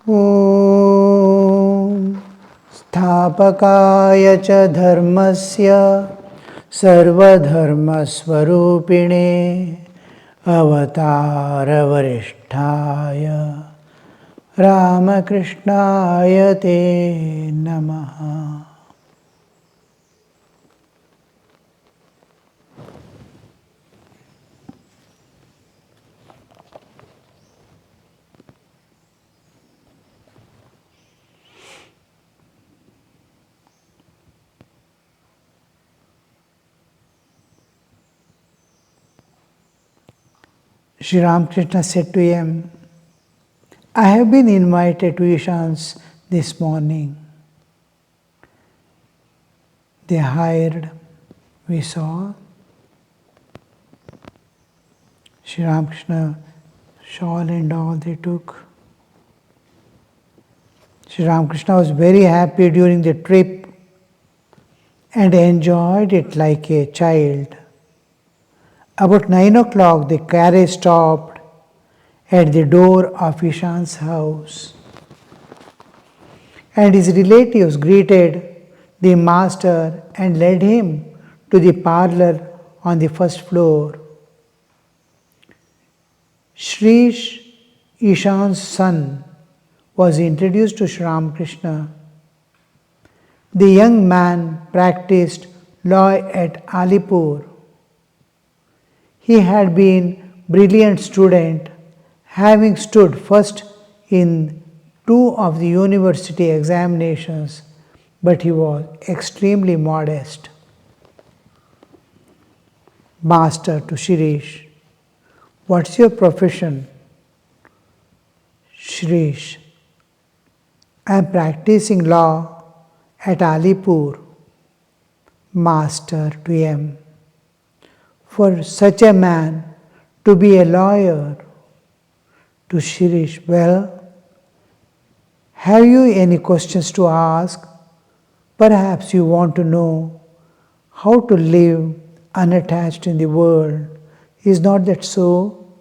Om Sthapakaya cha dharmasya sarvadharmasvarupine avatara varishtaya Ramakrishnaya te namaha. Sri Ramakrishna said to him, I have been invited to Ishan's this morning. They hired, we saw, Sri Ramakrishna shawl and all they took. Sri Ramakrishna was very happy during the trip and enjoyed it like a child. About 9 o'clock, the carriage stopped at the door of Ishan's house, and his relatives greeted the master and led him to the parlor on the first floor. Shrish, Ishan's son, was introduced to Sri Ramakrishna. The young man practiced law at Alipur. He had been a brilliant student, having stood first in 2 of the university examinations, but he was extremely modest. Master to Shirish, what's your profession? Shirish, I am practicing law at Alipur. Master to him, for such a man to be a lawyer. To Shirish, well, have you any questions to ask? Perhaps you want to know how to live unattached in the world. Is not that so?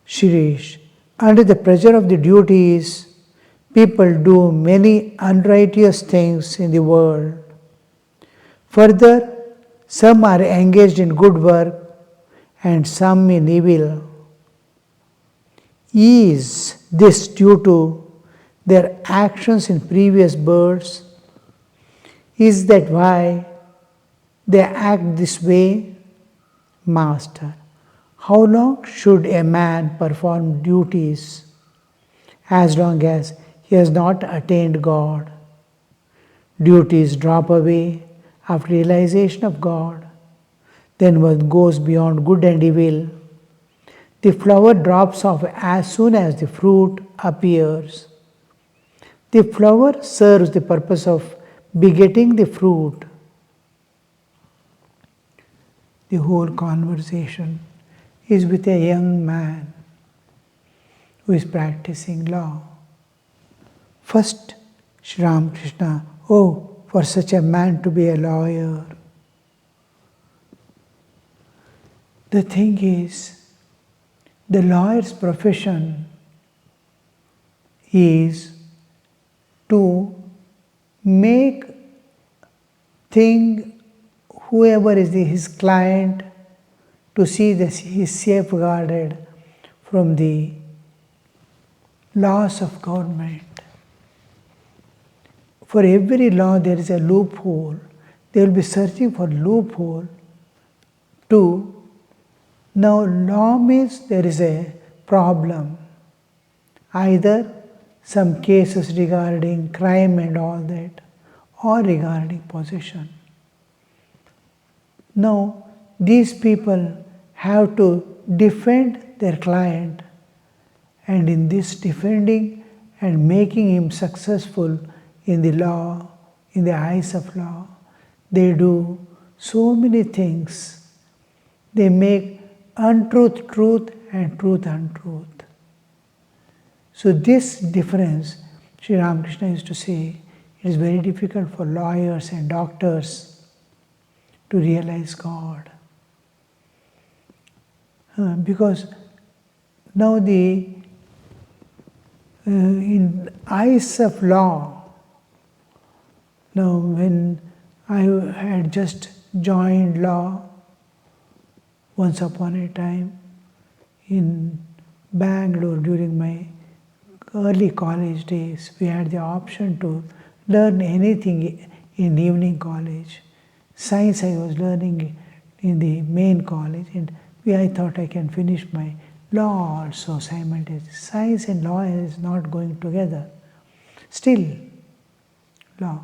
Shirish, under the pressure of the duties, people do many unrighteous things in the world. Further, some are engaged in good work and some in evil. Is this due to their actions in previous births? Is that why they act this way? Master, how long should a man perform duties? As long as he has not attained God. Duties drop away after realization of God. Then one goes beyond good and evil. The flower drops off as soon as the fruit appears. The flower serves the purpose of begetting the fruit. The whole conversation is with a young man who is practicing law. First, Sri Ramakrishna, oh, for such a man to be a lawyer. The thing is, the lawyer's profession is to make whoever is his client to see that he is safeguarded from the laws of government. For every law there is a loophole. They will be searching for loophole to. Now law means there is a problem. Either some cases regarding crime and all that, or regarding possession. Now these people have to defend their client, and in this defending and making him successful in the law, in the eyes of law, they do so many things. They make untruth truth and truth untruth. So this difference, Sri Ramakrishna used to say, it is very difficult for lawyers and doctors to realize God. Because now the in eyes of law. Now, when I had just joined law once upon a time in Bangalore during my early college days, we had the option to learn anything in evening college. Science I was learning in the main college, and I thought I can finish my law also simultaneously. Science and law is not going together. Still, law.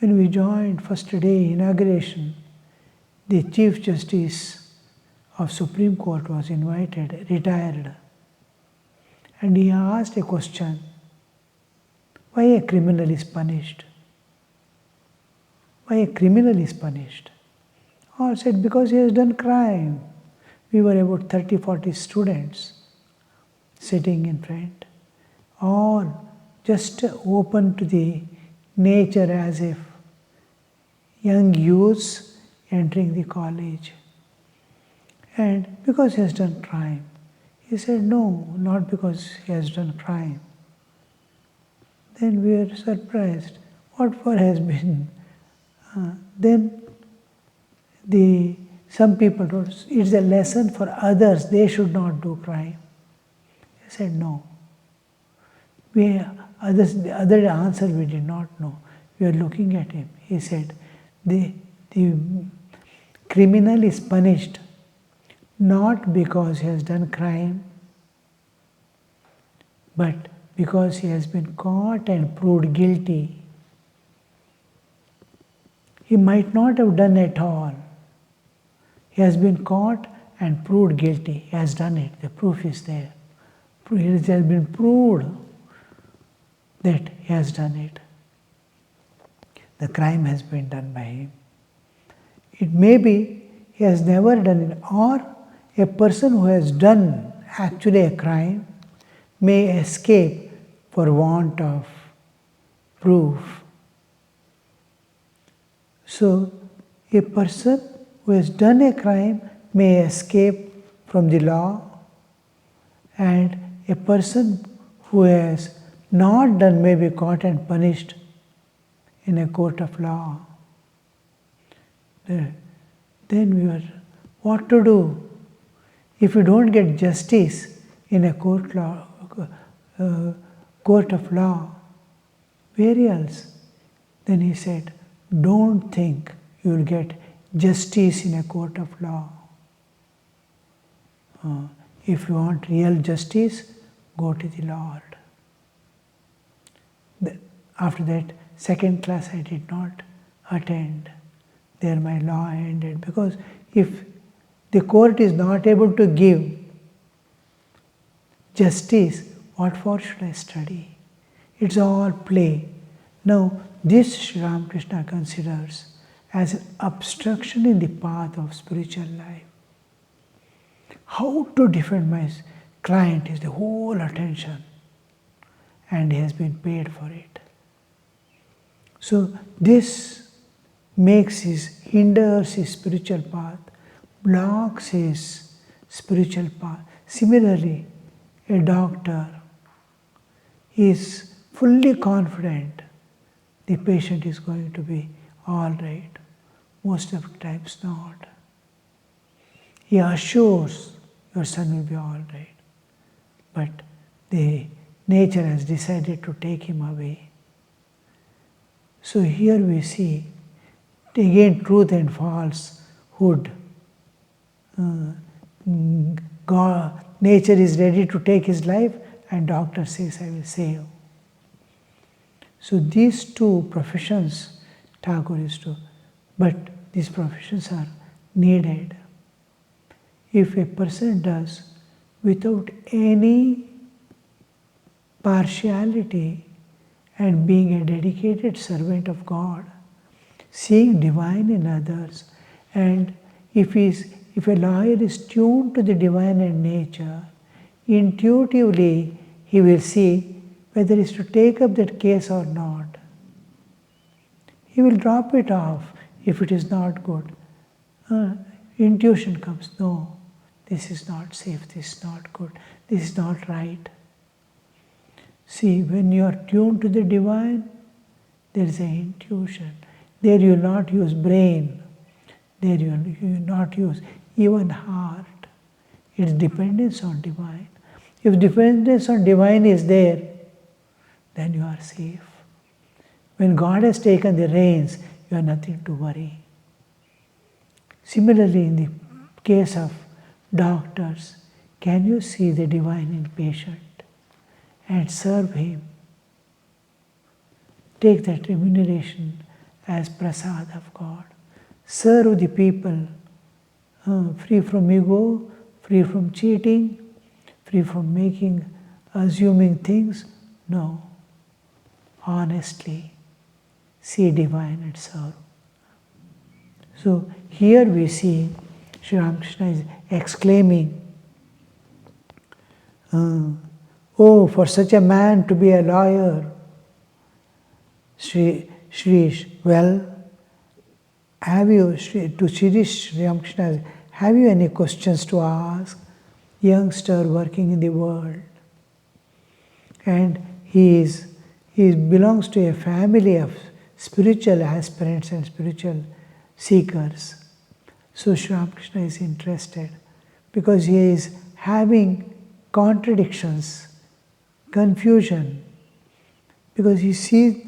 When we joined first day inauguration, the Chief Justice of Supreme Court was invited, retired, and he asked a question: why a criminal is punished? Why a criminal is punished? Or said, because he has done crime. We were about 30-40 students sitting in front, all just open to the nature as if young youths entering the college. And because he has done crime. He said, no, not because he has done crime. Then we were surprised. What for has been? Then some people told us, it's a lesson for others, they should not do crime. He said, no. The other answer we did not know. We were looking at him. He said, the criminal is punished not because he has done crime, but because he has been caught and proved guilty. He might not have done at all. He has been caught and proved guilty. He has done it. The proof is there. It has been proved that he has done it. The crime has been done by him. It may be he has never done it, or a person who has done actually a crime may escape for want of proof. So, a person who has done a crime may escape from the law, and a person who has not done may be caught and punished in a court of law. Then we were, what to do? If you don't get justice in a court of law, where else? Then he said, don't think you will get justice in a court of law. If you want real justice, go to the Lord. After that, second class I did not attend. There my law ended, because if the court is not able to give justice, what for should I study? It's all play. Now, this Sri Ramakrishna considers as an obstruction in the path of spiritual life. How to defend my client is the whole attention, and he has been paid for it. So this hinders his spiritual path, blocks his spiritual path. Similarly, a doctor is fully confident the patient is going to be all right. Most of the times not. He assures your son will be all right, but the nature has decided to take him away. So here we see again truth and falsehood. God, nature is ready to take his life, and doctor says, I will save. So these two professions Thakur is to, but these professions are needed. If a person does without any partiality and being a dedicated servant of God, seeing divine in others, and if a lawyer is tuned to the divine in nature, intuitively he will see whether he is to take up that case or not. He will drop it off if it is not good. Intuition comes, no, this is not safe, this is not good, this is not right. See, when you are tuned to the divine, there is an intuition. There you will not use brain. There you will not use even heart. It's dependence on divine. If dependence on divine is there, then you are safe. When God has taken the reins, you have nothing to worry. Similarly, in the case of doctors, can you see the divine in patient and serve him? Take that remuneration as prasad of God. Serve the people, free from ego, free from cheating, free from assuming things. No. Honestly, see divine and serve. So here we see Sri Ramakrishna is exclaiming, oh, for such a man to be a lawyer. Shri, well, have you, to Sri Ramakrishna, have you any questions to ask? Youngster working in the world. And he belongs to a family of spiritual aspirants and spiritual seekers. So Sri Ramakrishna is interested because he is having contradictions, confusion, because he sees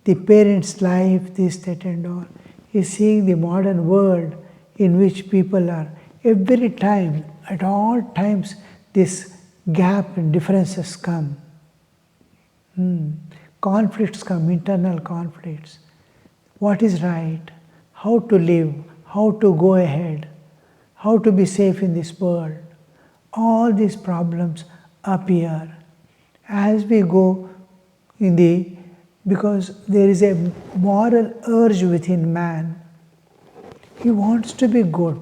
the parents' life, this, that and all. He is seeing the modern world in which people are every time, at all times, this gap and differences come. Conflicts come, internal conflicts. What is right? How to live? How to go ahead? How to be safe in this world? All these problems appear as we go because there is a moral urge within man. He wants to be good.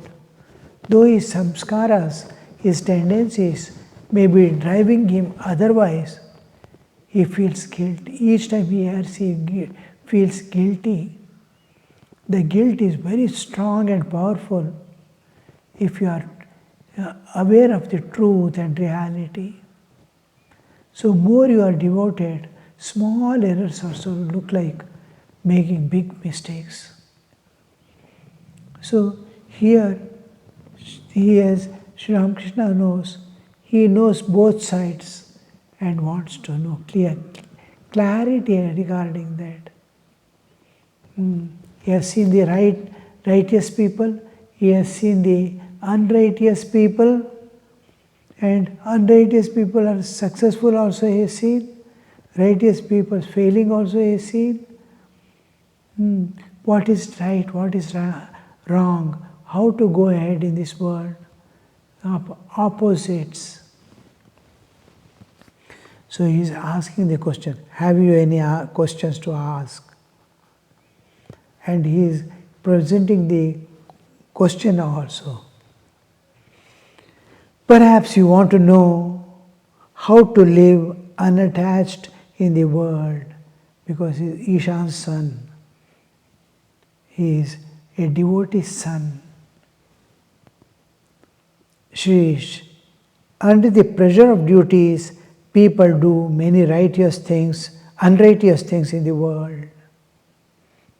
Though his samskaras, his tendencies may be driving him otherwise, he feels guilt. Each time he feels guilty. The guilt is very strong and powerful if you are aware of the truth and reality. So more you are devoted, small errors also look like making big mistakes. So here, Sri Ramakrishna knows, he knows both sides and wants to know clarity regarding that. He has seen the righteous people, he has seen the unrighteous people, and unrighteous people are successful also he has seen, righteous people failing also he has seen. What is right, what is wrong, how to go ahead in this world, opposites. So he is asking the question, have you any questions to ask? And he is presenting the question also. Perhaps you want to know how to live unattached in the world, because he is Ishan's son. He is a devotee's son. Shrish, under the pressure of duties, people do many unrighteous things in the world.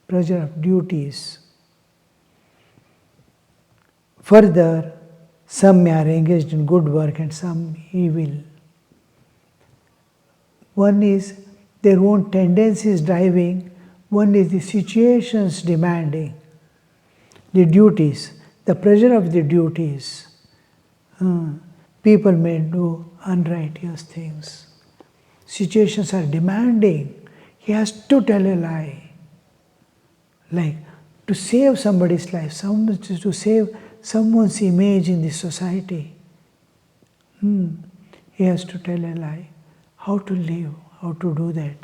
Pressure of duties. Further, some are engaged in good work and some evil. One is their own tendencies driving, one is the situations demanding, the duties, the pressure of the duties. People may do unrighteous things. Situations are demanding. He has to tell a lie. Like to save somebody's life, to save someone's image in the society. He has to tell a lie. How to live, how to do that.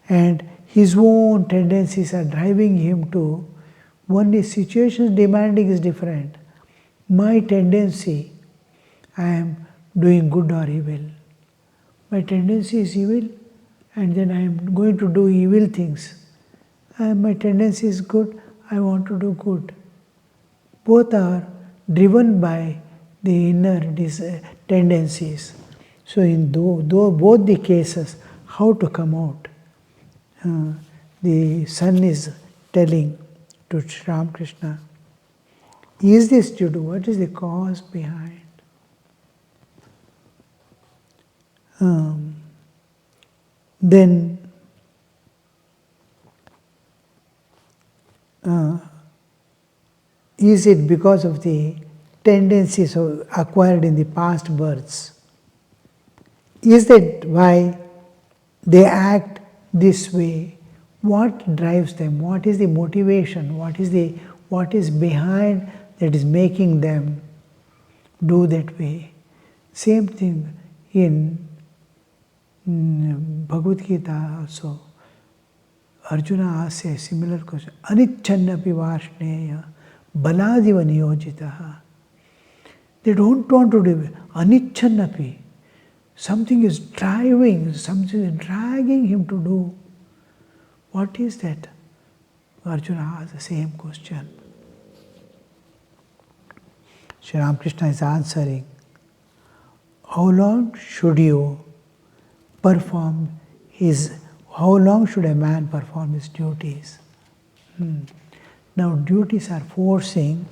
And his own tendencies are driving him to, one is situations demanding is different. My tendency, I am doing good or evil. My tendency is evil, and then I am going to do evil things. My tendency is good, I want to do good. Both are driven by the inner tendencies. So in both the cases, how to come out. The son is telling to Sri Ramakrishna, is this due to what is the cause behind? Then is it because of the tendencies acquired in the past births? Is that why they act this way? What drives them? What is the motivation? What is behind that is making them do that way? Same thing in Bhagavad Gita also. Arjuna asks a similar question. Anichannapi varshneya baladiva niyojitaha. They don't want to do it. Anichannapi. Something is driving, something is dragging him to do. What is that? Arjuna asks the same question. Sri Ramakrishna is answering, how long should a man perform his duties? Now duties are forcing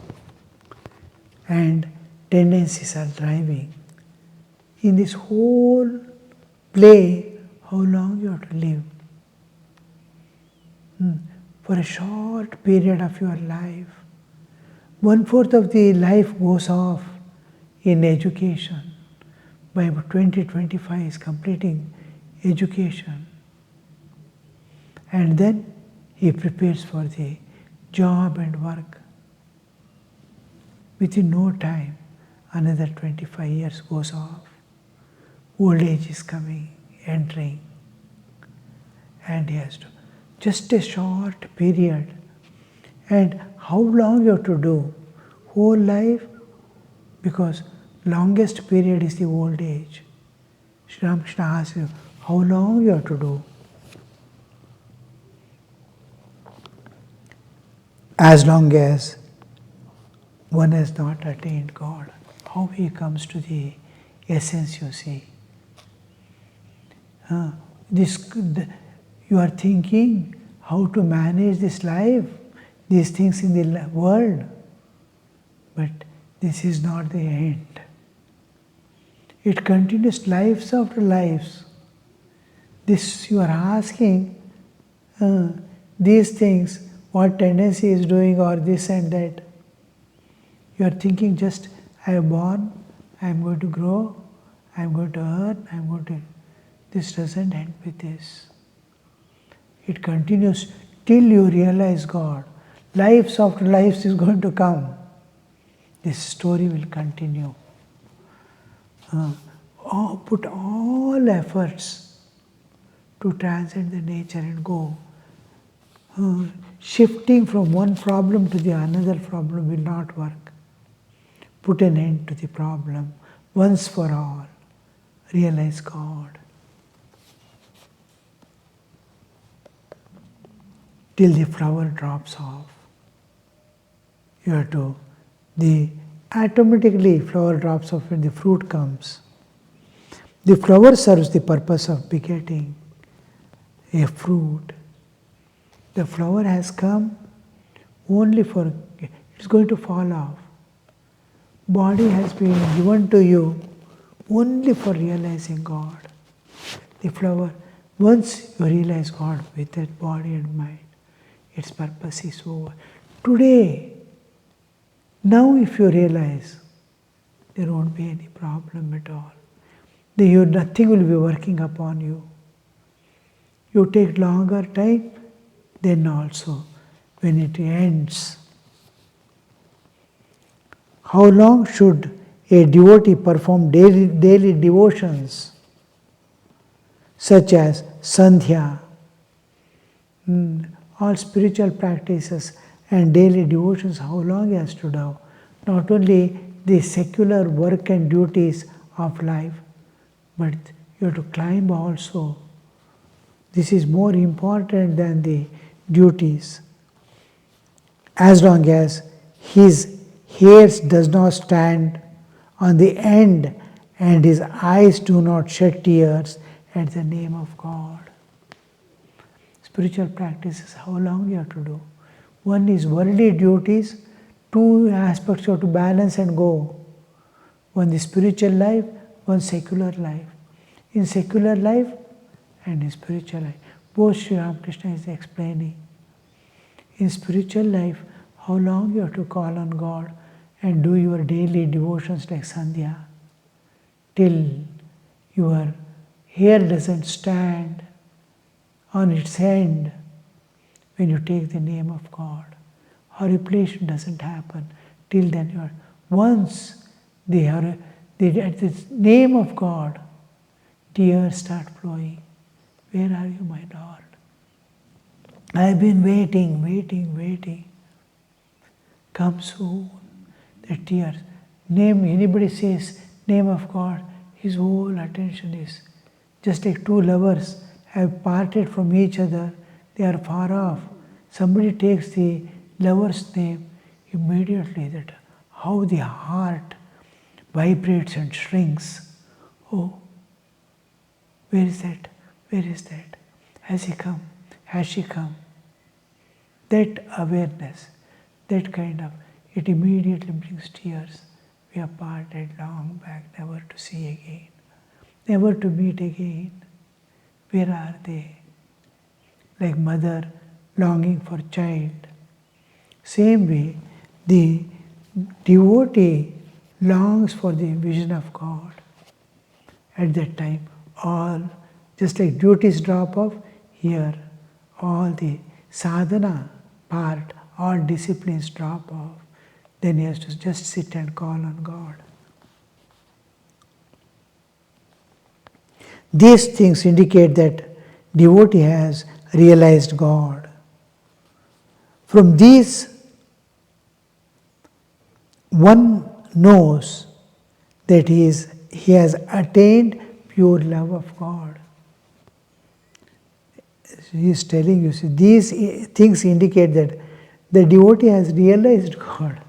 and tendencies are driving. In this whole play, how long you have to live? For a short period of your life, 1/4 of the life goes off in education. By about 20-25 is completing education. And then he prepares for the job and work. Within no time, another 25 years goes off. Old age is coming, entering. And he has to, just a short period. And how long you have to do? Whole life? Because longest period is the old age. Sri Ramakrishna asks you, how long you have to do? As long as one has not attained God. How he comes to the essence, you see. You are thinking how to manage this life, these things in the world. But this is not the end. It continues lives after lives. This you are asking, these things, what tendency is doing or this and that. You are thinking just, I am born, I am going to grow, I am going to earn, I am going to... This doesn't end with this. It continues till you realize God. Lives after lives is going to come. This story will continue. Put all efforts to transcend the nature and go. Shifting from one problem to the another problem will not work. Put an end to the problem once for all. Realize God. Till the flower drops off. You have to, automatically flower drops off when the fruit comes. The flower serves the purpose of begetting a fruit. The flower has come only for, it's going to fall off. Body has been given to you only for realizing God. The flower, once you realize God with that body and mind, its purpose is over. Today, now if you realize, there won't be any problem at all. Nothing will be working upon you. You take longer time, then also when it ends. How long should a devotee perform daily devotions such as Sandhya, all spiritual practices and daily devotions, how long he has to do? Not only the secular work and duties of life, but you have to climb also. This is more important than the duties. As long as his hairs does not stand on the end and his eyes do not shed tears at the name of God. Spiritual practices, how long you have to do? One is worldly duties, two aspects you have to balance and go. One is spiritual life, one secular life. In secular life and in spiritual life, both Sri Ramakrishna is explaining. In spiritual life, how long you have to call on God and do your daily devotions like Sandhya till your hair doesn't stand on its end when you take the name of God. Horripilation doesn't happen till then. Once at the name of God, tears start flowing. Where are you, my Lord? I've been waiting. Come soon. The tears. Anybody says name of God, his whole attention is just like two lovers have parted from each other, they are far off. Somebody takes the lover's name, immediately that how the heart vibrates and shrinks. Oh, where is that? Where is that? Has he come? Has she come? That awareness, that kind of, it immediately brings tears. We are parted long back, never to see again, never to meet again. Where are they? Like mother longing for child. Same way, the devotee longs for the vision of God. At that time, all, just like duties drop off, here, all the sadhana part, all disciplines drop off. Then he has to just sit and call on God. These things indicate that devotee has realized God. From these, one knows that he has attained pure love of God. He is telling you, see, these things indicate that the devotee has realized God.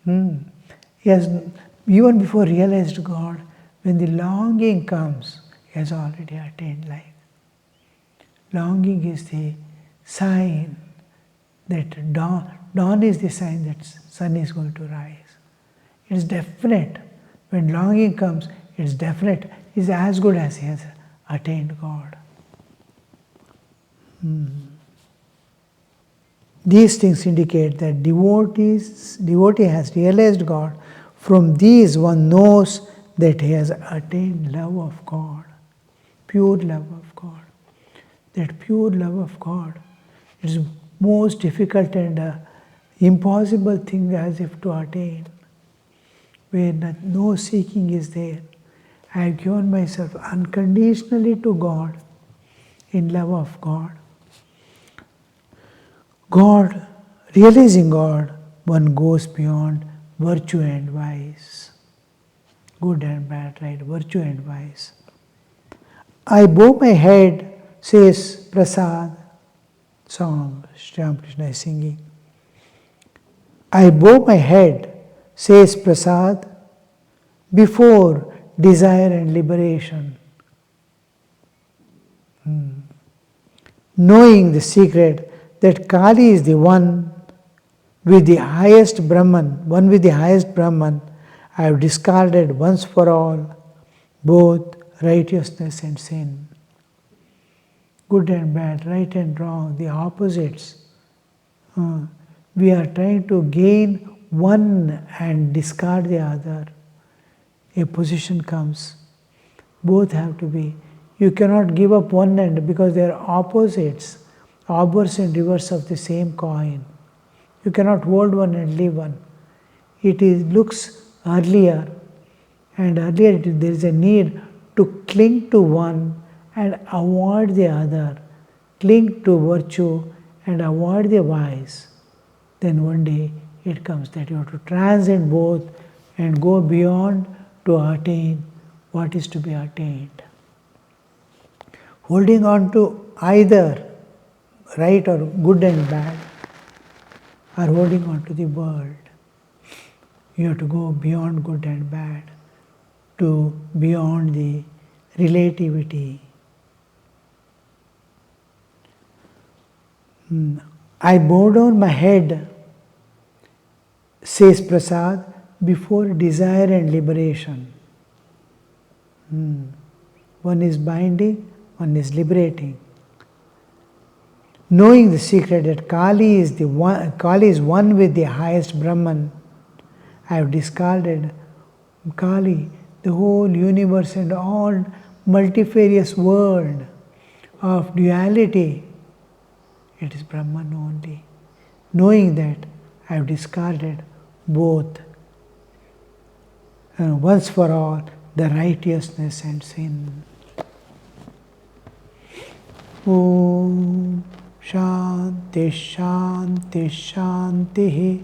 He has, even before realized God, when the longing comes, he has already attained life. Longing is the sign that dawn is the sign that sun is going to rise. It is definite. When longing comes, it is definite. It is as good as he has attained God. These things indicate that devotee has realized God. From these one knows that he has attained love of God, pure love of God. That pure love of God is most difficult and impossible thing as if to attain, where no seeking is there. I have given myself unconditionally to God in love of God. God, realizing God, one goes beyond virtue and vice. Good and bad, right? Virtue and vice. I bow my head, says Prasad, song Sri Ramakrishna is singing. I bow my head, says Prasad, before desire and liberation. Knowing the secret that Kali is the one with the highest Brahman, I have discarded once for all both righteousness and sin. Good and bad, right and wrong, the opposites. We are trying to gain one and discard the other. A position comes. Both have to be. You cannot give up one end because they are opposites, obverse and reverse of the same coin. You cannot hold one and leave one. It looks earlier, and earlier there is a need to cling to one and avoid the other. Cling to virtue and avoid the vice. Then one day it comes that you have to transcend both and go beyond to attain what is to be attained. Holding on to either right or good and bad, are holding on to the world. You have to go beyond good and bad to beyond the relativity. I bow down my head, says Prasad, before desire and liberation. One is binding, one is liberating. Knowing the secret that Kali is one with the highest Brahman, I have discarded Kali, the whole universe and all multifarious world of duality. It is Brahman only. Knowing that, I have discarded both. And once for all, the righteousness and sin. Om Shanti Shanti Shanti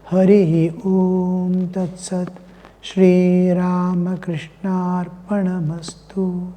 Harihi Om Tat Sat Shri Ramakrishna Arpanamastu.